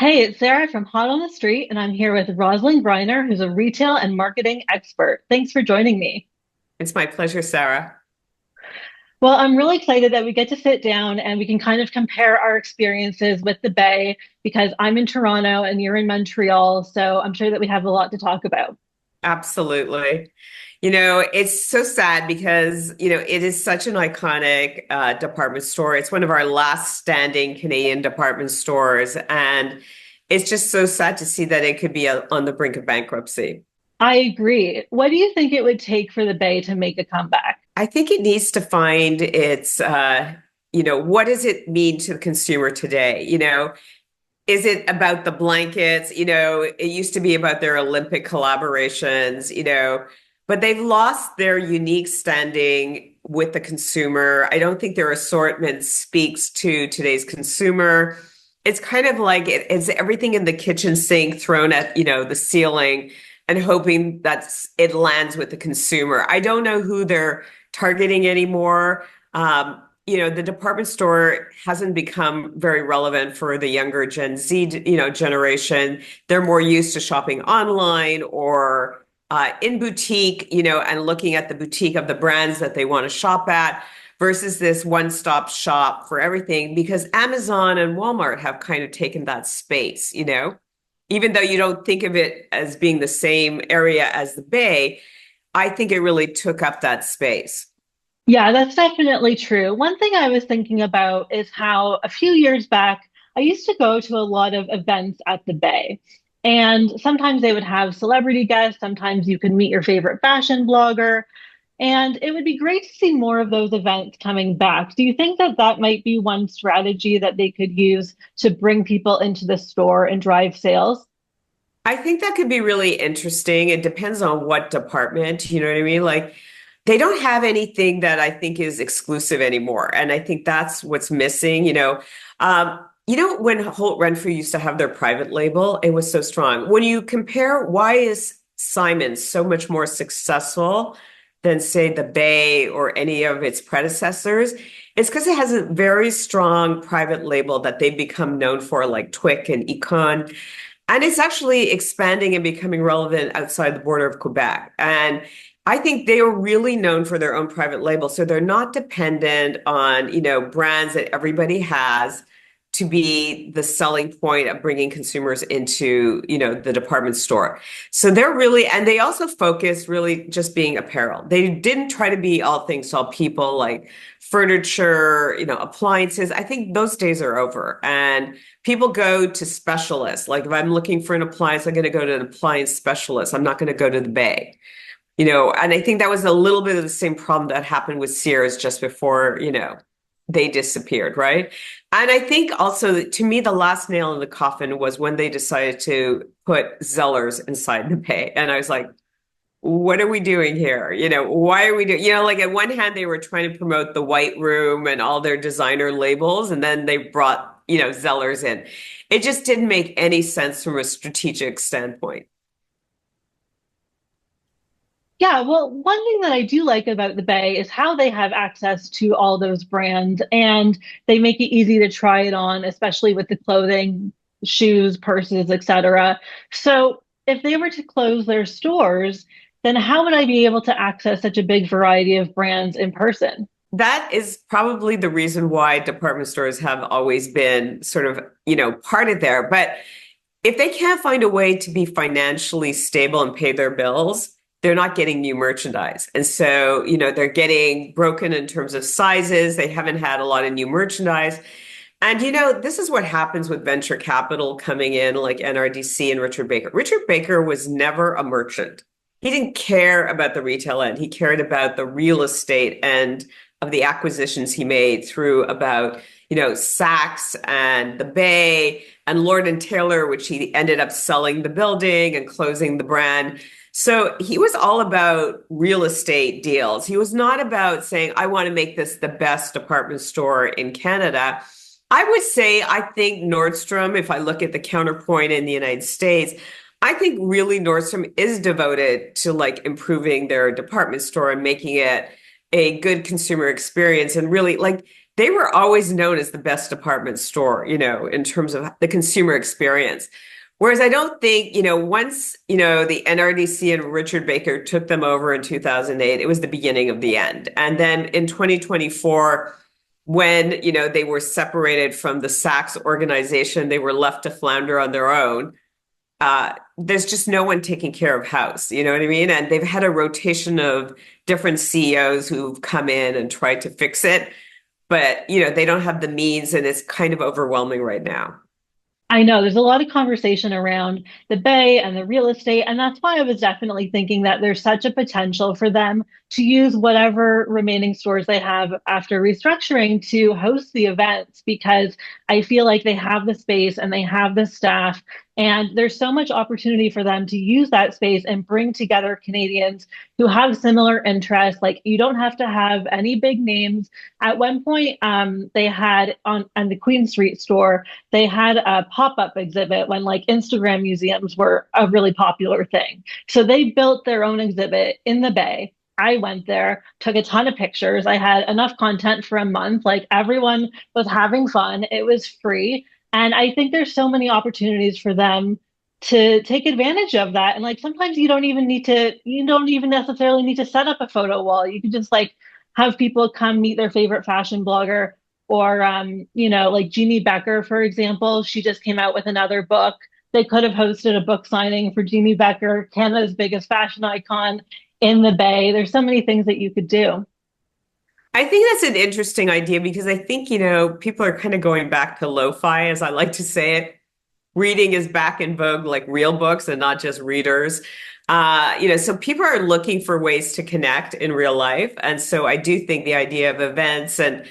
Hey, it's Sarah from Hot on the Street, and I'm here with Roslyn Griner, who's a retail and marketing expert. Thanks for joining me. It's my pleasure, Sarah. Well, I'm really excited that we get to sit down and we can kind of compare our experiences with the Bay because I'm in Toronto and you're in Montreal, so I'm sure that we have a lot to talk about. Absolutely. It's so sad because, it is such an iconic department store. It's one of our last standing Canadian department stores. And it's just so sad to see that it could be on the brink of bankruptcy. I agree. What do you think it would take for the Bay to make a comeback? I think it needs to find what does it mean to the consumer today? Is it about the blankets? It used to be about their Olympic collaborations, but they've lost their unique standing with the consumer. I don't think their assortment speaks to today's consumer. It's kind of like it's everything in the kitchen sink thrown at, the ceiling and hoping that it lands with the consumer. I don't know who they're targeting anymore. The department store hasn't become very relevant for the younger Gen Z, generation. They're more used to shopping online or in boutique, and looking at the boutique of the brands that they want to shop at versus this one-stop shop for everything because Amazon and Walmart have kind of taken that space, even though you don't think of it as being the same area as the Bay, I think it really took up that space. Yeah, that's definitely true. One thing I was thinking about is how a few years back, I used to go to a lot of events at the Bay. And sometimes they would have celebrity guests, sometimes you could meet your favorite fashion blogger. And it would be great to see more of those events coming back. Do you think that that might be one strategy that they could use to bring people into the store and drive sales? I think that could be really interesting. It depends on what department, you know what I mean? Like they don't have anything that I think is exclusive anymore. And I think that's what's missing, when Holt Renfrew used to have their private label, it was so strong. When you compare, why is Simon so much more successful than, say, the Bay or any of its predecessors? It's because it has a very strong private label that they've become known for, like Twic and Econ. And it's actually expanding and becoming relevant outside the border of Quebec. And I think they are really known for their own private label. So they're not dependent on, brands that everybody has to be the selling point of bringing consumers into, the department store. So they're really, and they also focus really just being apparel. They didn't try to be all things to all people like furniture, appliances. I think those days are over. And people go to specialists. Like if I'm looking for an appliance, I'm going to go to an appliance specialist. I'm not going to go to the Bay. And I think that was a little bit of the same problem that happened with Sears just before, they disappeared, right? And I think also, to me, the last nail in the coffin was when they decided to put Zellers inside the Bay. And I was like, what are we doing here? Why are we doing, like at one hand, they were trying to promote the White Room and all their designer labels, and then they brought, Zellers in. It just didn't make any sense from a strategic standpoint. Yeah, well, one thing that I do like about the Bay is how they have access to all those brands and they make it easy to try it on, especially with the clothing, shoes, purses, etc. So, if they were to close their stores, then how would I be able to access such a big variety of brands in person? That is probably the reason why department stores have always been sort of, part of there. But if they can't find a way to be financially stable and pay their bills, they're not getting new merchandise. And so, they're getting broken in terms of sizes. They haven't had a lot of new merchandise. And, this is what happens with venture capital coming in, like NRDC and Richard Baker. Richard Baker was never a merchant. He didn't care about the retail end. He cared about the real estate end of the acquisitions he made through about, Saks and the Bay and Lord and Taylor, which he ended up selling the building and closing the brand. So he was all about real estate deals. He was not about saying, I want to make this the best department store in Canada. I would say, I think Nordstrom, if I look at the counterpoint in the United States, I think really Nordstrom is devoted to like improving their department store and making it a good consumer experience. And really, like, they were always known as the best department store, in terms of the consumer experience. Whereas I don't think, once, the NRDC and Richard Baker took them over in 2008, it was the beginning of the end. And then in 2024, when, they were separated from the Saks organization, they were left to flounder on their own. There's just no one taking care of house, you know what I mean? And they've had a rotation of different CEOs who've come in and tried to fix it, but, they don't have the means and it's kind of overwhelming right now. I know there's a lot of conversation around the Bay and the real estate. And that's why I was definitely thinking that there's such a potential for them to use whatever remaining stores they have after restructuring to host the events because I feel like they have the space and they have the staff. And there's so much opportunity for them to use that space and bring together Canadians who have similar interests. Like you don't have to have any big names. At one point, they had on the Queen Street store, they had a pop-up exhibit when like Instagram museums were a really popular thing. So they built their own exhibit in the Bay. I went there, took a ton of pictures. I had enough content for a month. Like everyone was having fun. It was free. And I think there's so many opportunities for them to take advantage of that. And like sometimes you don't even necessarily need to set up a photo wall. You can just like have people come meet their favorite fashion blogger or like Jeannie Becker, for example. She just came out with another book. They could have hosted a book signing for Jeannie Becker, Canada's biggest fashion icon in the Bay. There's so many things that you could do. I think that's an interesting idea because I think, people are kind of going back to lo-fi, as I like to say it. Reading is back in vogue, like real books and not just readers. So people are looking for ways to connect in real life. And so I do think the idea of events and,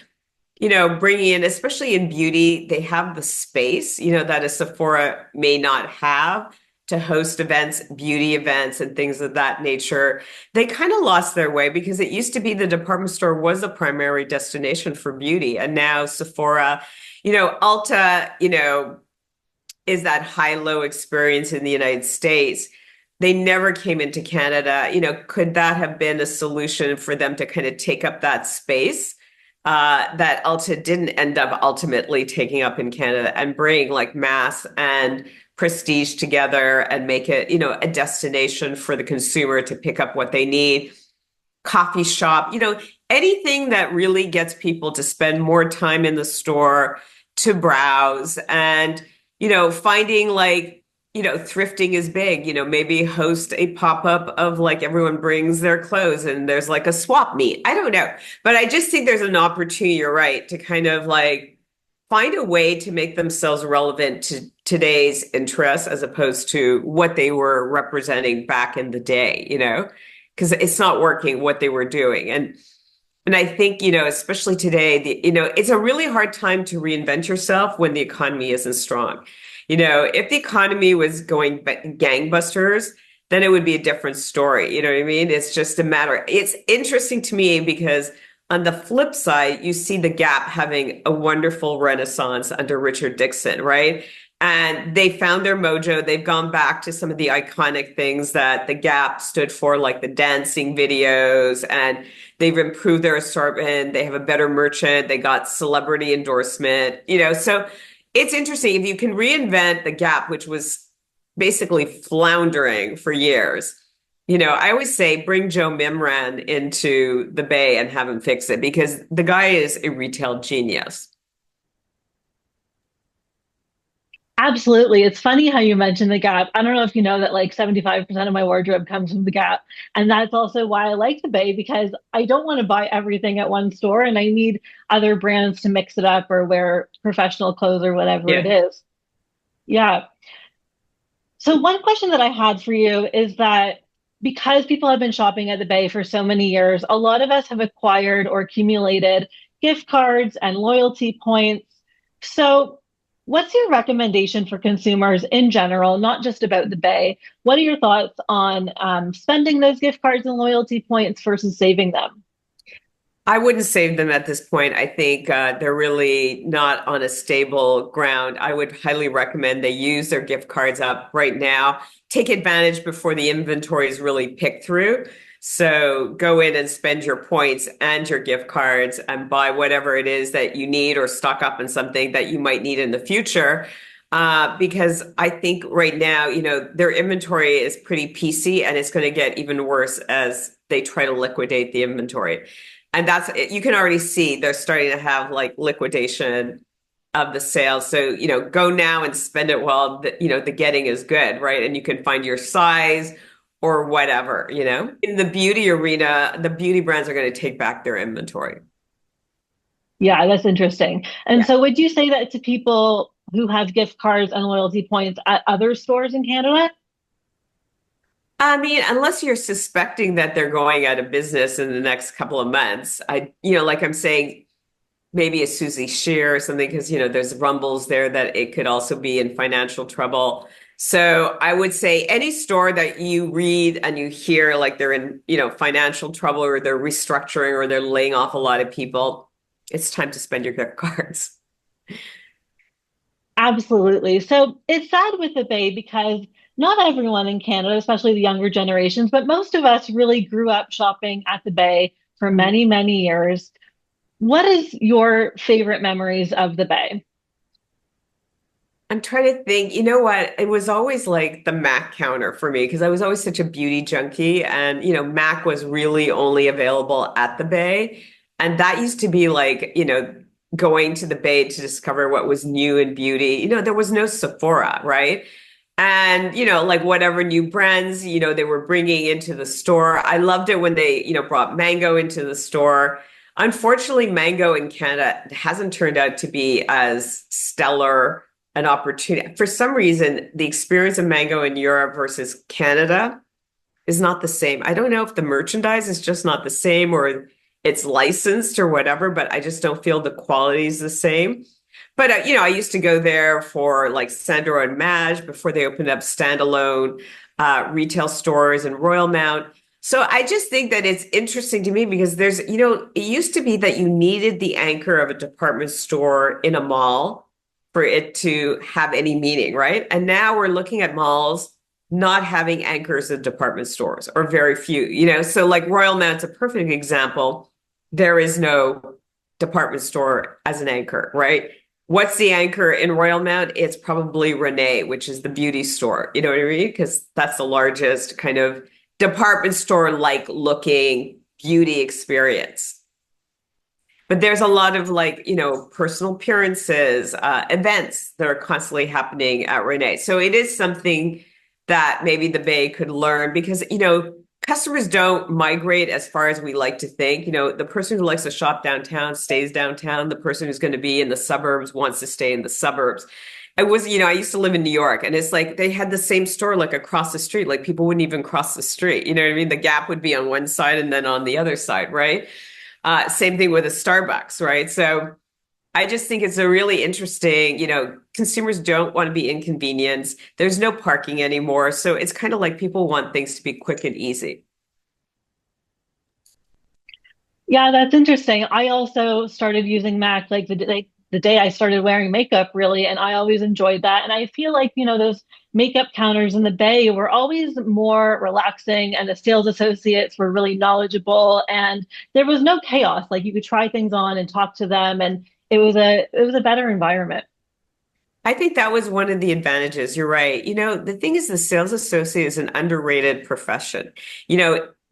bringing in, especially in beauty, they have the space, that a Sephora may not have to host events, beauty events, and things of that nature. They kind of lost their way because it used to be the department store was a primary destination for beauty. And now Sephora, Ulta, is that high-low experience in the United States. They never came into Canada. Could that have been a solution for them to kind of take up that space that Ulta didn't end up ultimately taking up in Canada and bring like mass and prestige together and make it, a destination for the consumer to pick up what they need. Coffee shop, anything that really gets people to spend more time in the store to browse and, finding like, thrifting is big, maybe host a pop-up of like everyone brings their clothes and there's like a swap meet. I don't know. But I just think there's an opportunity, you're right, to kind of like find a way to make themselves relevant to today's interests as opposed to what they were representing back in the day, because it's not working what they were doing. And I think, especially today, it's a really hard time to reinvent yourself when the economy isn't strong. If the economy was going gangbusters, then it would be a different story. You know what I mean? It's just a matter. It's interesting to me because on the flip side, you see the Gap having a wonderful renaissance under Richard Dixon, right? And they found their mojo. They've gone back to some of the iconic things that the Gap stood for, like the dancing videos, and they've improved their assortment. They have a better merchant. They got celebrity endorsement, so it's interesting if you can reinvent the Gap, which was basically floundering for years. I always say bring Joe Mimran into the Bay and have him fix it because the guy is a retail genius. Absolutely. It's funny how you mentioned the Gap. I don't know if you know that like 75% of my wardrobe comes from the Gap. And that's also why I like the Bay because I don't want to buy everything at one store and I need other brands to mix it up or wear professional clothes or whatever it Yeah. is. Yeah. So one question that I had for you is that because people have been shopping at the Bay for so many years, a lot of us have acquired or accumulated gift cards and loyalty points. So what's your recommendation for consumers in general, not just about the Bay? What are your thoughts on spending those gift cards and loyalty points versus saving them? I wouldn't save them at this point. I think they're really not on a stable ground. I would highly recommend they use their gift cards up right now. Take advantage before the inventory is really picked through. So go in and spend your points and your gift cards and buy whatever it is that you need or stock up on something that you might need in the future. Because I think right now, their inventory is pretty PC and it's going to get even worse as they try to liquidate the inventory. And you can already see they're starting to have like liquidation of the sales. So, go now and spend it while the getting is good, right? And you can find your size or whatever. In the beauty arena, the beauty brands are going to take back their inventory. Yeah, that's interesting. And Yeah. so would you say that to people who have gift cards and loyalty points at other stores in Canada? I mean, unless you're suspecting that they're going out of business in the next couple of months, like I'm saying, maybe a Susie Shear or something, because, there's rumbles there that it could also be in financial trouble. So I would say any store that you read and you hear like they're in, financial trouble or they're restructuring or they're laying off a lot of people, it's time to spend your gift cards. Absolutely. So it's sad with the Bay because not everyone in Canada, especially the younger generations, but most of us really grew up shopping at the Bay for many, many years. What is your favorite memories of the Bay? I'm trying to think, you know what? It was always like the Mac counter for me because I was always such a beauty junkie. And, Mac was really only available at the Bay. And that used to be like, going to the Bay to discover what was new in beauty. There was no Sephora, right? And, like whatever new brands, they were bringing into the store. I loved it when they, brought Mango into the store. Unfortunately, Mango in Canada hasn't turned out to be as stellar an opportunity. For some reason, the experience of Mango in Europe versus Canada is not the same. I don't know if the merchandise is just not the same or it's licensed or whatever, but I just don't feel the quality is the same. But I used to go there for like Sandro and Madge before they opened up standalone retail stores in Royalmount. So I just think that it's interesting to me because it used to be that you needed the anchor of a department store in a mall for it to have any meaning, right? And now we're looking at malls not having anchors of department stores or very few. So like Royalmount's a perfect example. There is no department store as an anchor, right? What's the anchor in Royalmount? It's probably Renee, which is the beauty store. You know what I mean? Because that's the largest kind of department store-like looking beauty experience. But there's a lot of like, personal appearances, events that are constantly happening at Renee. So it is something that maybe the Bay could learn because, customers don't migrate as far as we like to think. The person who likes to shop downtown stays downtown. The person who's going to be in the suburbs wants to stay in the suburbs. I used to live in New York and it's like they had the same store like across the street. Like people wouldn't even cross the street. You know what I mean? The Gap would be on one side and then on the other side, right? Same thing with a Starbucks, right? So I just think it's a really interesting, consumers don't want to be inconvenienced. There's no parking anymore. So it's kind of like people want things to be quick and easy. Yeah, that's interesting. I also started using Mac the day I started wearing makeup, really, and I always enjoyed that. And I feel like, those makeup counters in the Bay were always more relaxing, and the sales associates were really knowledgeable, and there was no chaos. Like you could try things on and talk to them, and it was a better environment. I think that was one of the advantages. You're right. The thing is, the sales associate is an underrated profession.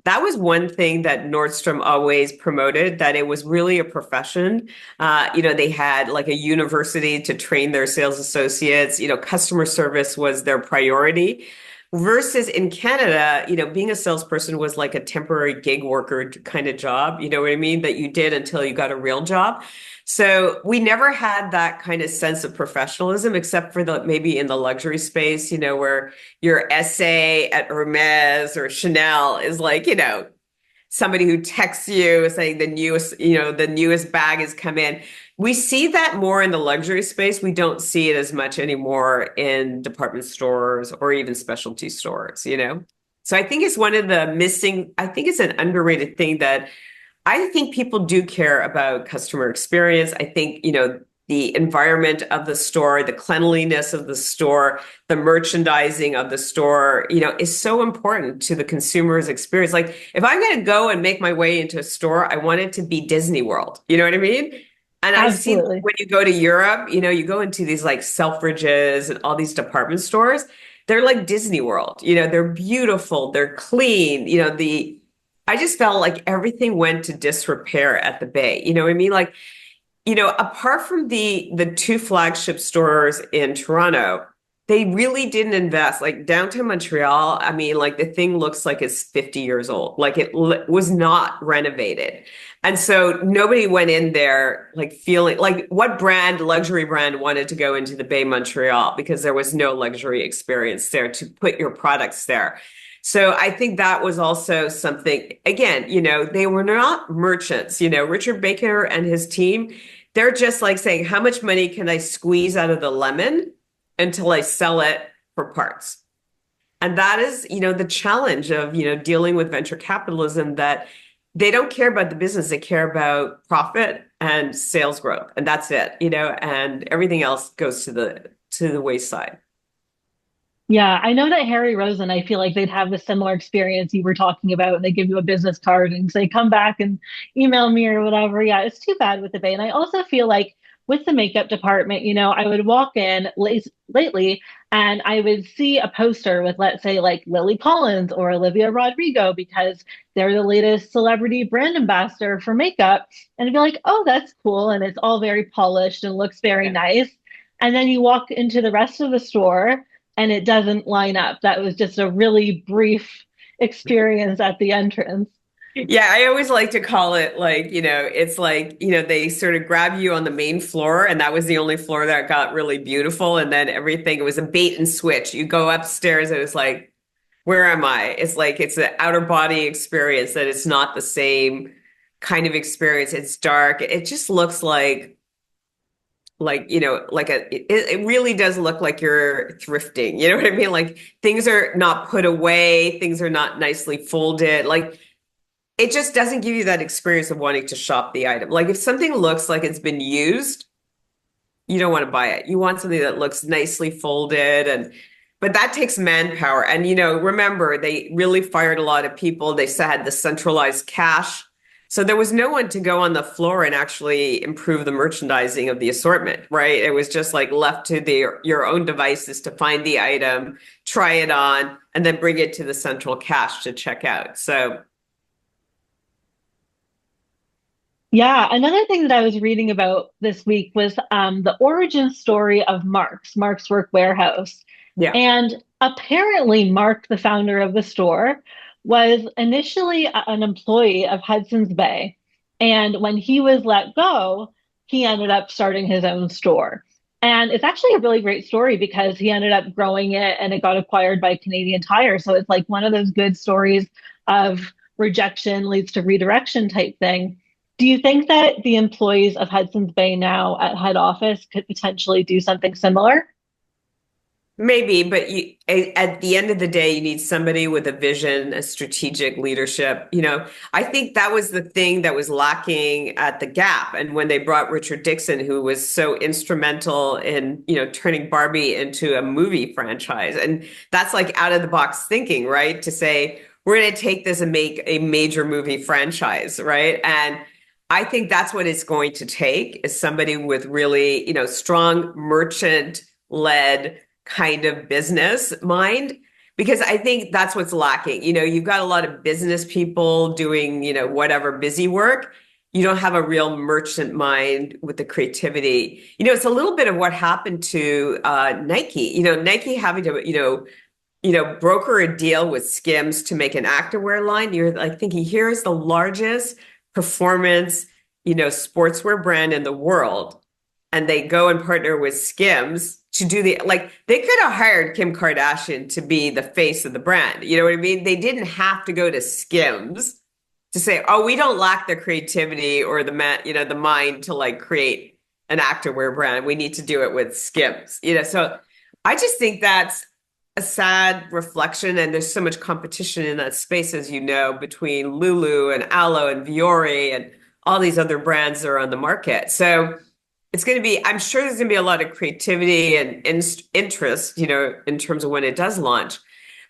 That was one thing that Nordstrom always promoted, that it was really a profession. They had like a university to train their sales associates. Customer service was their priority. Versus in Canada, being a salesperson was like a temporary gig worker kind of job. You know what I mean? That you did until you got a real job. So we never had that kind of sense of professionalism, except for maybe in the luxury space, where your essay at Hermes or Chanel is like, somebody who texts you saying the newest bag has come in. We see that more in the luxury space. We don't see it as much anymore in department stores or even specialty stores. So I think it's one of the missing, I think it's an underrated thing that I think people do care about customer experience. I think, the environment of the store, the cleanliness of the store, the merchandising of the store, is so important to the consumer's experience. Like if I'm going to go and make my way into a store, I want it to be Disney World. You know what I mean? And I see Absolutely. when you go to Europe, you go into these like Selfridges and all these department stores, they're like Disney World. They're beautiful, they're clean. I just felt like everything went to disrepair at the Bay. You know what I mean? Like, apart from the two flagship stores in Toronto, they really didn't invest. Like downtown Montreal, I mean, like the thing looks like it's 50 years old. Like it was not renovated. And so nobody went in there like feeling like what luxury brand wanted to go into the Bay Montreal because there was no luxury experience there to put your products there. So I think that was also something, again, they were not merchants, Richard Baker and his team, they're just like saying, how much money can I squeeze out of the lemon until I sell it for parts? And that is, the challenge of, dealing with venture capitalism, that they don't care about the business. They care about profit and sales growth. And that's it, and everything else goes to the wayside. Yeah, I know that Harry Rosen, I feel like they'd have the similar experience you were talking about, and they give you a business card and say, come back and email me or whatever. Yeah, it's too bad with the Bay. And I also feel like with the makeup department, I would walk in lately and I would see a poster with, let's say, like Lily Collins or Olivia Rodrigo because they're the latest celebrity brand ambassador for makeup. And I'd be like, oh, that's cool. And it's all very polished and looks very Yeah. nice. And then you walk into the rest of the store and it doesn't line up. That was just a really brief experience at the entrance. Yeah, I always like to call it like, it's like, they sort of grab you on the main floor, and that was the only floor that got really beautiful. And then everything, it was a bait and switch. You go upstairs and it's like, where am I? It's like it's an outer body experience, that it's not the same kind of experience. It's dark. It just looks like it really does look like you're thrifting. You know what I mean? Like things are not put away, things are not nicely folded. Like it just doesn't give you that experience of wanting to shop the item. Like if something looks like it's been used, you don't want to buy it. You want something that looks nicely folded, but that takes manpower. And remember, they really fired a lot of people. They had the centralized cash. So there was no one to go on the floor and actually improve the merchandising of the assortment, right? It was just like left to your own devices to find the item, try it on, and then bring it to the central cash to check out. So Yeah, another thing that I was reading about this week was the origin story of Mark's Work Warehouse. yeah. And apparently, Mark, the founder of the store, was initially an employee of Hudson's Bay. And when he was let go, he ended up starting his own store. And it's actually a really great story because he ended up growing it and it got acquired by Canadian Tire. So it's like one of those good stories of rejection leads to redirection type thing. Do you think that the employees of Hudson's Bay now at head office could potentially do something similar? Maybe, but at the end of the day, you need somebody with a vision, a strategic leadership. I think that was the thing that was lacking at the Gap. And when they brought Richard Dixon, who was so instrumental in, turning Barbie into a movie franchise. And that's like out of the box thinking, right? To say, we're going to take this and make a major movie franchise, right? And I think that's what it's going to take, is somebody with really, strong merchant led kind of business mind, because I think that's what's lacking. You've got a lot of business people doing, whatever busy work. You don't have a real merchant mind with the creativity. It's a little bit of what happened to Nike. Nike having to, broker a deal with Skims to make an activewear line. You're like thinking, here's the largest performance, sportswear brand in the world. And they go and partner with Skims to do they could have hired Kim Kardashian to be the face of the brand. You know what I mean? They didn't have to go to Skims to say, oh, we don't lack the creativity or the mind to like create an activewear brand. We need to do it with Skims. So I just think that's a sad reflection. And there's so much competition in that space, as between Lulu and Aloe and Viore and all these other brands that are on the market. So it's going to be, I'm sure there's going to be a lot of creativity and interest, in terms of when it does launch.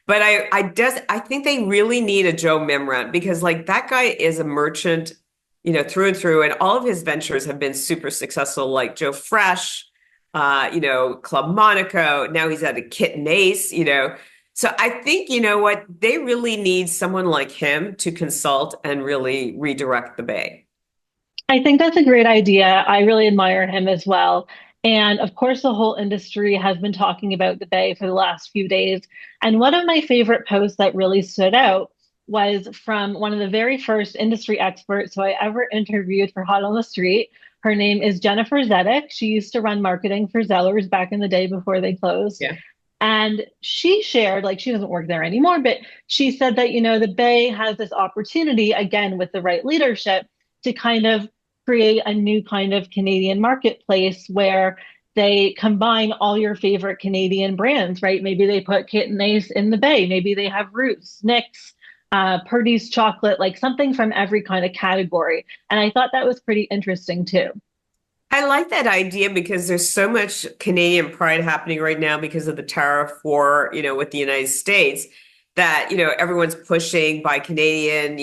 But I think they really need a Joe Mimran because like that guy is a merchant, through and through, and all of his ventures have been super successful, like Joe Fresh, Club Monaco. Now he's at a Kitten Ace. So I think, you know what, they really need someone like him to consult and really redirect the Bay. I think that's a great idea. I really admire him as well. And of course, the whole industry has been talking about the Bay for the last few days. And one of my favorite posts that really stood out was from one of the very first industry experts who I ever interviewed for Hot on the Street. Her name is Jennifer Zedek. She used to run marketing for Zellers back in the day before they closed. Yeah. And she shared, like, she doesn't work there anymore, but she said that, the Bay has this opportunity, again, with the right leadership, to kind of create a new kind of Canadian marketplace where they combine all your favorite Canadian brands, right? Maybe they put Kit and Ace in the Bay. Maybe they have Roots, Nick's, Purdy's chocolate, like something from every kind of category. And I thought that was pretty interesting too. I like that idea because there's so much Canadian pride happening right now because of the tariff war, with the United States that, everyone's pushing buy Canadian,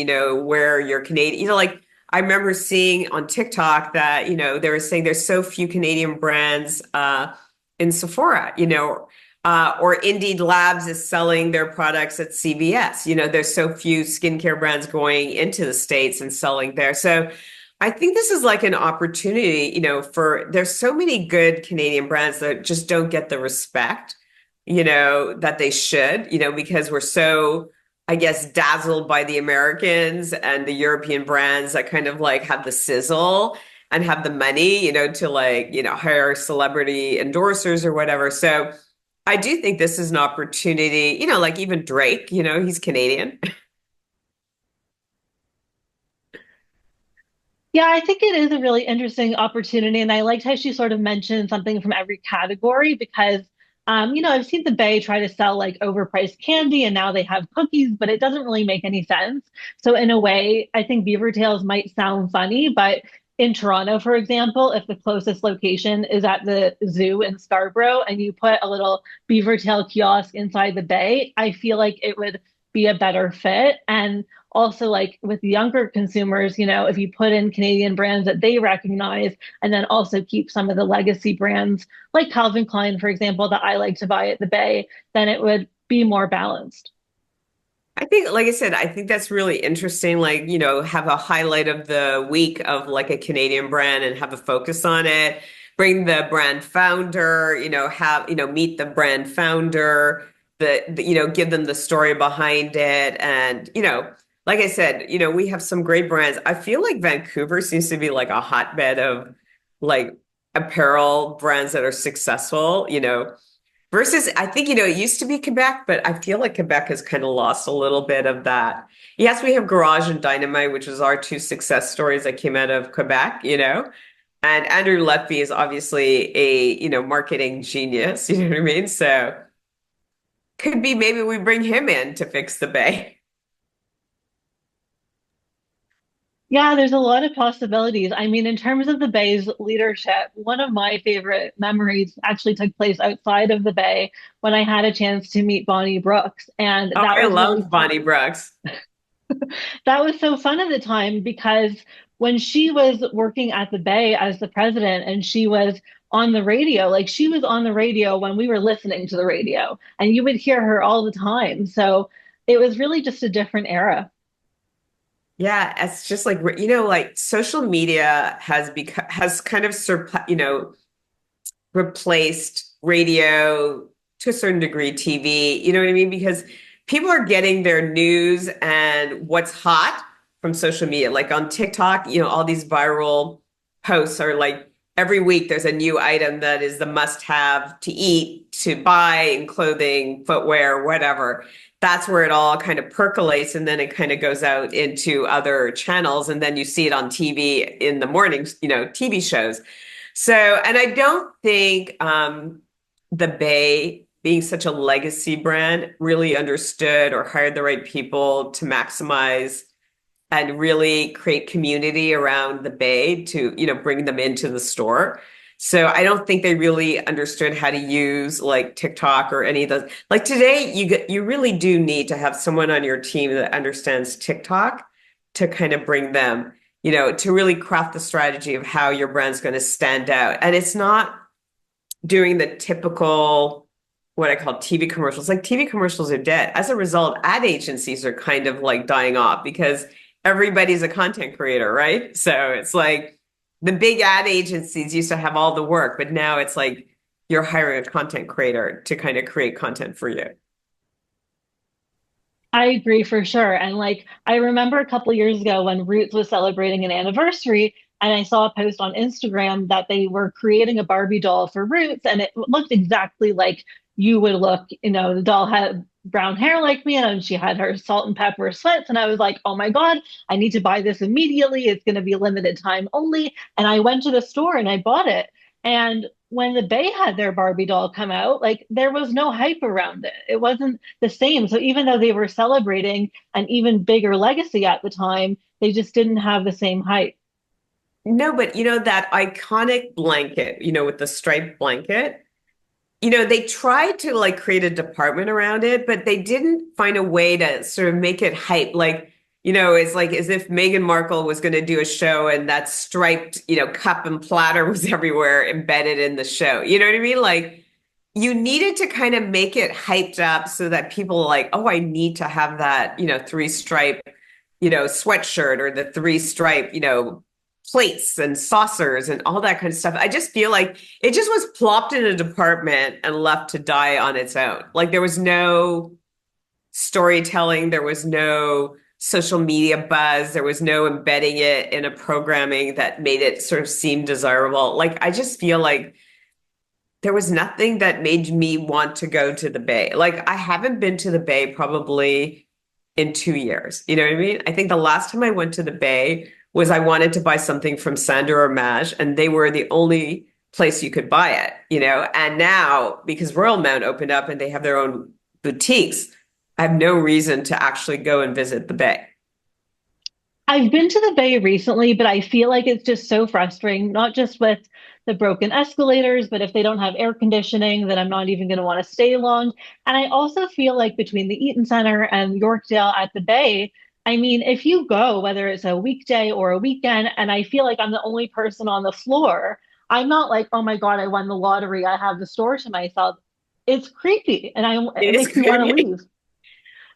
where you're Canadian, like I remember seeing on TikTok that, they were saying there's so few Canadian brands in Sephora, or Indeed Labs is selling their products at CVS. There's so few skincare brands going into the States and selling there. So I think this is like an opportunity, there's so many good Canadian brands that just don't get the respect, that they should, because we're so, I guess, dazzled by the Americans and the European brands that kind of like have the sizzle and have the money, to like, hire celebrity endorsers or whatever. So I do think this is an opportunity, like even Drake, he's Canadian. Yeah, I think it is a really interesting opportunity. And I liked how she sort of mentioned something from every category because, I've seen the Bay try to sell like overpriced candy and now they have cookies, but it doesn't really make any sense. So, in a way, I think Beaver Tails might sound funny, but in Toronto, for example, if the closest location is at the zoo in Scarborough and you put a little Beaver Tail kiosk inside the Bay, I feel like it would be a better fit. And also like with younger consumers, if you put in Canadian brands that they recognize and then also keep some of the legacy brands like Calvin Klein, for example, that I like to buy at the Bay, then it would be more balanced. I think, like I said, I think that's really interesting. Like, have a highlight of the week of like a Canadian brand and have a focus on it. Bring the brand founder, meet the brand founder, give them the story behind it. And, like I said, we have some great brands. I feel like Vancouver seems to be like a hotbed of like apparel brands that are successful, versus, I think, it used to be Quebec, but I feel like Quebec has kind of lost a little bit of that. Yes, we have Garage and Dynamite, which was our two success stories that came out of Quebec, and Andrew Lutfi is obviously a, marketing genius, you know what I mean? So could be maybe we bring him in to fix the Bay. Yeah, there's a lot of possibilities. I mean, in terms of the Bay's leadership, one of my favorite memories actually took place outside of the Bay when I had a chance to meet Bonnie Brooks. And Oh, that I was really love Bonnie Brooks. that was so fun at the time because when she was working at the Bay as the president and she was on the radio, like she was on the radio when we were listening to the radio, and you would hear her all the time. So it was really just a different era. Yeah, it's just like, like social media has kind of replaced radio to a certain degree, TV, you know what I mean? Because people are getting their news and what's hot from social media. Like on TikTok, all these viral posts are like every week there's a new item that is the must-have to eat, to buy in clothing, footwear, whatever. That's where it all kind of percolates and then it kind of goes out into other channels and then you see it on TV in the mornings, TV shows. So, and I don't think the Bay, being such a legacy brand, really understood or hired the right people to maximize and really create community around the Bay to, bring them into the store. So I don't think they really understood how to use like TikTok or any of those. Like today, you really do need to have someone on your team that understands TikTok to kind of bring them, to really craft the strategy of how your brand's going to stand out. And it's not doing the typical what I call TV commercials. Like TV commercials are dead. As a result, ad agencies are kind of like dying off because everybody's a content creator, right? So it's like the big ad agencies used to have all the work, but now it's like you're hiring a content creator to kind of create content for you. I agree for sure. And like, I remember a couple years ago when Roots was celebrating an anniversary, and I saw a post on Instagram that they were creating a Barbie doll for Roots, and it looked exactly like you would look. The doll had brown hair like me, and she had her salt and pepper sweats. And I was like, oh my God, I need to buy this immediately. It's going to be limited time only. And I went to the store and I bought it. And when the Bay had their Barbie doll come out, like there was no hype around it. It wasn't the same. So even though they were celebrating an even bigger legacy at the time, they just didn't have the same hype. No, but that iconic blanket, with the striped blanket, they tried to like create a department around it, but they didn't find a way to sort of make it hype. Like, it's like as if Meghan Markle was going to do a show and that striped, cup and platter was everywhere embedded in the show. You know what I mean? Like, you needed to kind of make it hyped up so that people like, oh, I need to have that, three stripe, sweatshirt or the three stripe, plates and saucers and all that kind of stuff. I just feel like it just was plopped in a department and left to die on its own. Like there was no storytelling, there was no social media buzz, there was no embedding it in a programming that made it sort of seem desirable. Like I just feel like there was nothing that made me want to go to the Bay. Like I haven't been to the Bay probably in 2 years. You know what I mean? I think the last time I went to the Bay was I wanted to buy something from Sandor or Maj, and they were the only place you could buy it, And now, because Royal Mount opened up and they have their own boutiques, I have no reason to actually go and visit the Bay. I've been to the Bay recently, but I feel like it's just so frustrating, not just with the broken escalators, but if they don't have air conditioning, then I'm not even going to want to stay long. And I also feel like between the Eaton Center and Yorkdale at the Bay, I mean, if you go, whether it's a weekday or a weekend, and I feel like I'm the only person on the floor, I'm not like, oh my God, I won the lottery. I have the store to myself. It's creepy, and it It is makes me want to creepy. leave.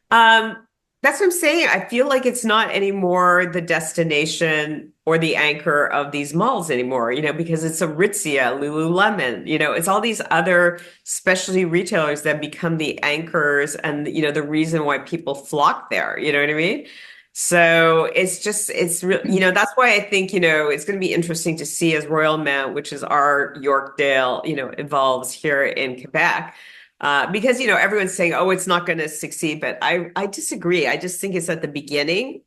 Um, that's what I'm saying. I feel like it's not anymore the destination or the anchor of these malls anymore, because it's Aritzia, Lululemon, it's all these other specialty retailers that become the anchors and, the reason why people flock there. You know what I mean? So it's real, that's why I think, it's going to be interesting to see as Royal Mount, which is our Yorkdale, evolves here in Quebec. Because everyone's saying, "Oh, it's not going to succeed," but I disagree. I just think it's at the beginning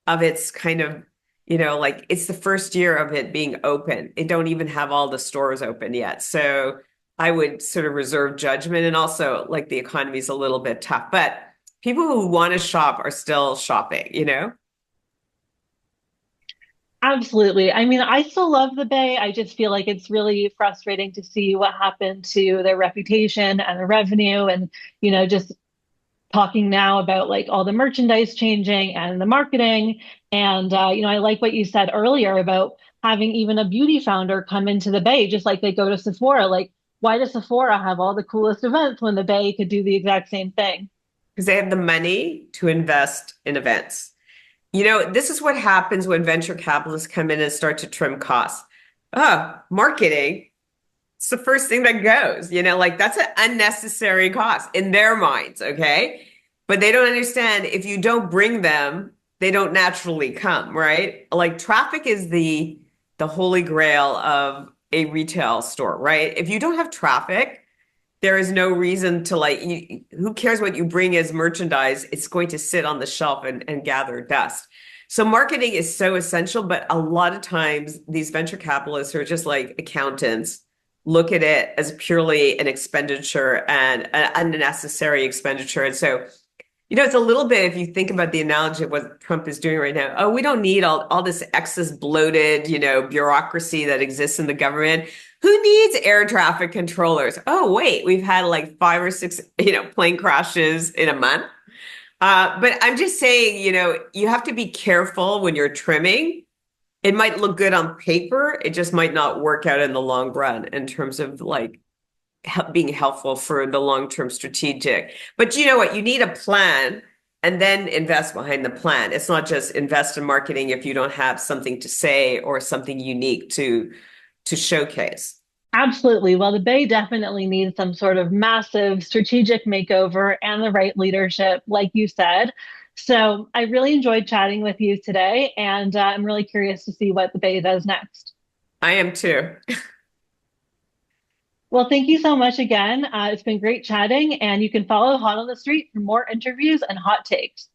of its kind of, like it's the first year of it being open. It don't even have all the stores open yet, so I would sort of reserve judgment. And also, like the economy is a little bit tough, but people who want to shop are still shopping. Absolutely. I mean, I still love the Bay. I just feel like it's really frustrating to see what happened to their reputation and the revenue and, just talking now about like all the merchandise changing and the marketing. And, I like what you said earlier about having even a beauty founder come into the Bay, just like they go to Sephora. Like, why does Sephora have all the coolest events when the Bay could do the exact same thing? Because they have the money to invest in events. This is what happens when venture capitalists come in and start to trim costs. Oh, marketing. It's the first thing that goes, like that's an unnecessary cost in their minds, okay? But they don't understand if you don't bring them, they don't naturally come, right? Like traffic is the holy grail of a retail store, right? If you don't have traffic, there is no reason to like who cares what you bring as merchandise? It's going to sit on the shelf and gather dust. So marketing is so essential, but a lot of times these venture capitalists are just like accountants, look at it as purely an expenditure and an unnecessary expenditure. And so It's a little bit, if you think about the analogy of what Trump is doing right now. Oh, we don't need all this excess bloated, bureaucracy that exists in the government. Who needs air traffic controllers? Oh, wait, we've had like five or six, plane crashes in a month. But I'm just saying, you have to be careful when you're trimming. It might look good on paper. It just might not work out in the long run in terms of like being helpful for the long-term strategic. But you know what? You need a plan and then invest behind the plan. It's not just invest in marketing if you don't have something to say or something unique to showcase. Absolutely. Well, the Bay definitely needs some sort of massive strategic makeover and the right leadership, like you said. So I really enjoyed chatting with you today, and I'm really curious to see what the Bay does next. I am too. Well, thank you so much again. It's been great chatting, and you can follow Hot on the Street for more interviews and hot takes.